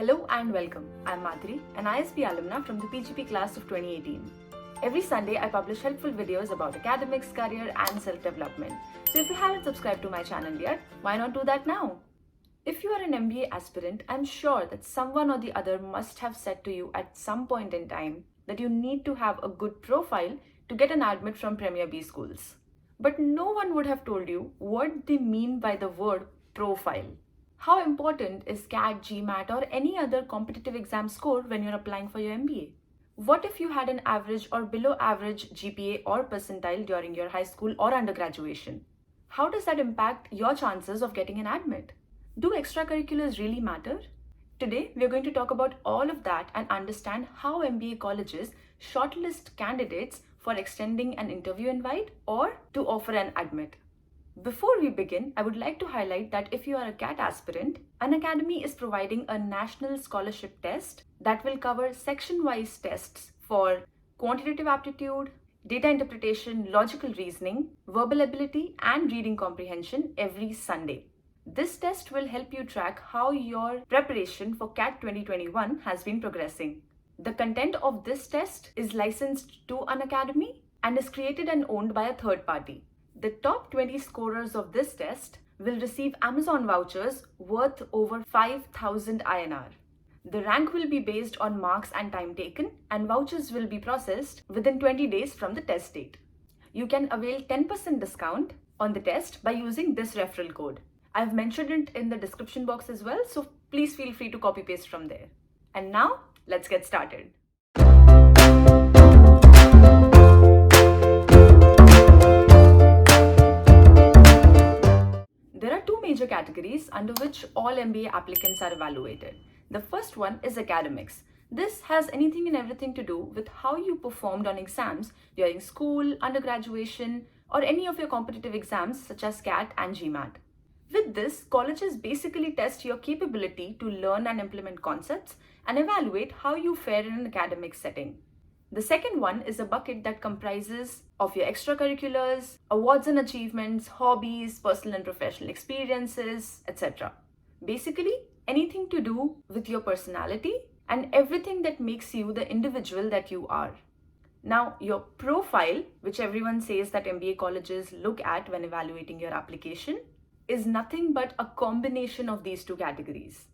Hello and welcome. I'm Madhuri, an ISB alumna from the PGP class of 2018. Every Sunday, I publish helpful videos about academics, career, and self-development. So if you haven't subscribed to my channel yet, why not do that now? If you are an MBA aspirant, I'm sure that someone or the other must have said to you at some point in time that you need to have a good profile to get an admit from Premier B schools. But no one would have told you what they mean by the word profile. How important is CAT, GMAT, or any other competitive exam score when you're applying for your MBA? What if you had an average or below average GPA or percentile during your high school or undergraduation? How does that impact your chances of getting an admit? Do extracurriculars really matter? Today, we're going to talk about all of that and understand how MBA colleges shortlist candidates for extending an interview invite or to offer an admit. Before we begin, I would like to highlight that if you are a CAT aspirant, Unacademy is providing a national scholarship test that will cover section-wise tests for quantitative aptitude, data interpretation, logical reasoning, verbal ability, and reading comprehension every Sunday. This test will help you track how your preparation for CAT 2021 has been progressing. The content of this test is licensed to Unacademy and is created and owned by a third party. The top 20 scorers of this test will receive Amazon vouchers worth over 5,000 INR. The rank will be based on marks and time taken, and vouchers will be processed within 20 days from the test date. You can avail 10% discount on the test by using this referral code. I've mentioned it in the description box as well, so please feel free to copy paste from there. And now, let's get started. There are two major categories under which all MBA applicants are evaluated. The first one is academics. This has anything and everything to do with how you performed on exams during school, undergraduation, or any of your competitive exams such as CAT and GMAT. With this, colleges basically test your capability to learn and implement concepts and evaluate how you fare in an academic setting. The second one is a bucket that comprises of your extracurriculars, awards and achievements, hobbies, personal and professional experiences, etc. Basically, anything to do with your personality and everything that makes you the individual that you are. Now, your profile, which everyone says that MBA colleges look at when evaluating your application, is nothing but a combination of these two categories.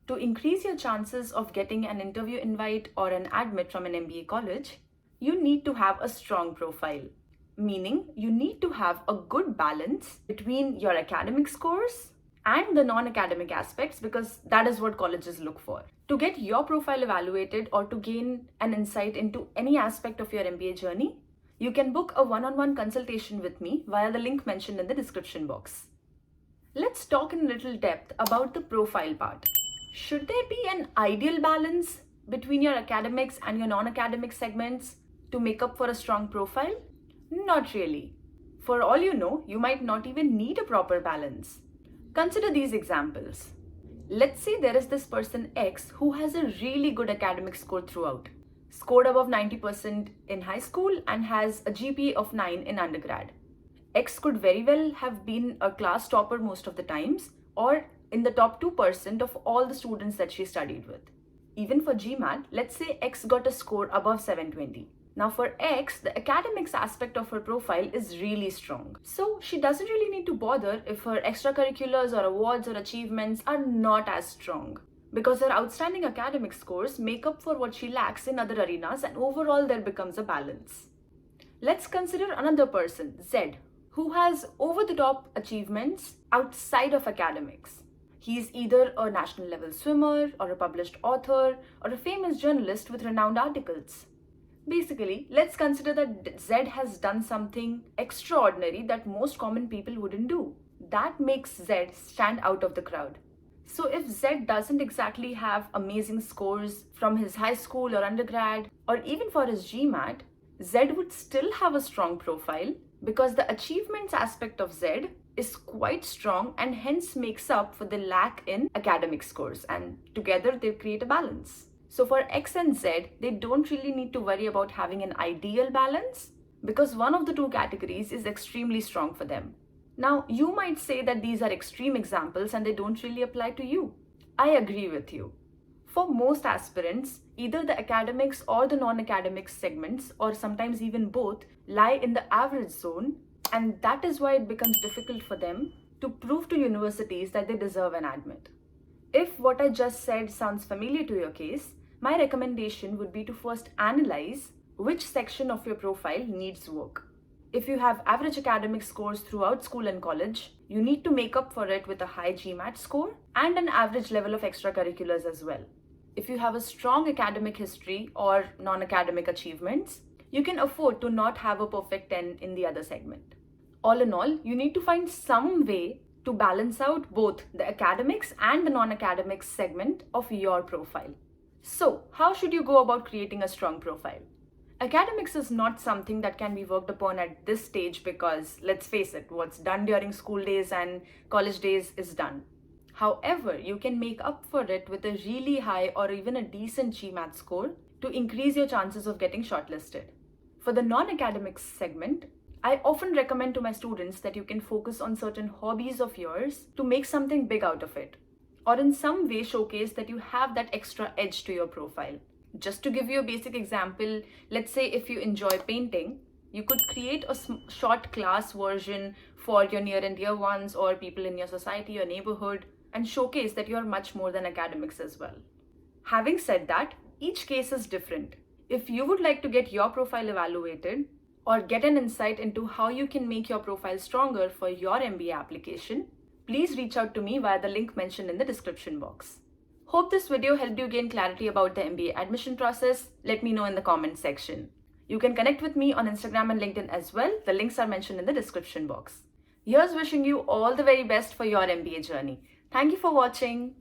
To increase your chances of getting an interview invite or an admit from an MBA college, you need to have a strong profile, meaning you need to have a good balance between your academic scores and the non-academic aspects, because that is what colleges look for. To get your profile evaluated or to gain an insight into any aspect of your MBA journey, you can book a one-on-one consultation with me via the link mentioned in the description box. Let's talk in little depth about the profile part. Should there be an ideal balance between your academics and your non-academic segments to make up for a strong profile? Not really. For all you know, you might not even need a proper balance. Consider these examples. Let's say there is this person X who has a really good academic score throughout, scored above 90% in high school and has a GPA of 9 in undergrad. X could very well have been a class topper most of the times, or in the top 2% of all the students that she studied with. Even for GMAT, let's say X got a score above 720. Now for X, the academics aspect of her profile is really strong. So she doesn't really need to bother if her extracurriculars or awards or achievements are not as strong, because her outstanding academic scores make up for what she lacks in other arenas, and overall there becomes a balance. Let's consider another person, Z, who has over-the-top achievements outside of academics. He is either a national level swimmer or a published author or a famous journalist with renowned articles. Basically, let's consider that Z has done something extraordinary that most common people wouldn't do. That makes Z stand out of the crowd. So if Z doesn't exactly have amazing scores from his high school or undergrad, or even for his GMAT, Z would still have a strong profile because the achievements aspect of Z is quite strong and hence makes up for the lack in academic scores, and together they create a balance. So for X and Z, they don't really need to worry about having an ideal balance because one of the two categories is extremely strong for them. Now, you might say that these are extreme examples and they don't really apply to you. I agree with you. For most aspirants, either the academics or the non-academic segments, or sometimes even both, lie in the average zone, and that is why it becomes difficult for them to prove to universities that they deserve an admit. If what I just said sounds familiar to your case, my recommendation would be to first analyze which section of your profile needs work. If you have average academic scores throughout school and college, you need to make up for it with a high GMAT score and an average level of extracurriculars as well. If you have a strong academic history or non-academic achievements, you can afford to not have a perfect 10 in the other segment. All in all, you need to find some way to balance out both the academics and the non-academics segment of your profile. So, how should you go about creating a strong profile? Academics is not something that can be worked upon at this stage because, let's face it, what's done during school days and college days is done. However, you can make up for it with a really high or even a decent GMAT score to increase your chances of getting shortlisted. For the non-academics segment, I often recommend to my students that you can focus on certain hobbies of yours to make something big out of it, or in some way showcase that you have that extra edge to your profile. Just to give you a basic example, let's say if you enjoy painting, you could create a short class version for your near and dear ones or people in your society or neighborhood and showcase that you are much more than academics as well. Having said that, each case is different. If you would like to get your profile evaluated or get an insight into how you can make your profile stronger for your MBA application, please reach out to me via the link mentioned in the description box. Hope this video helped you gain clarity about the MBA admission process. Let me know in the comment section. You can connect with me on Instagram and LinkedIn as well. The links are mentioned in the description box. Here's wishing you all the very best for your MBA journey. Thank you for watching.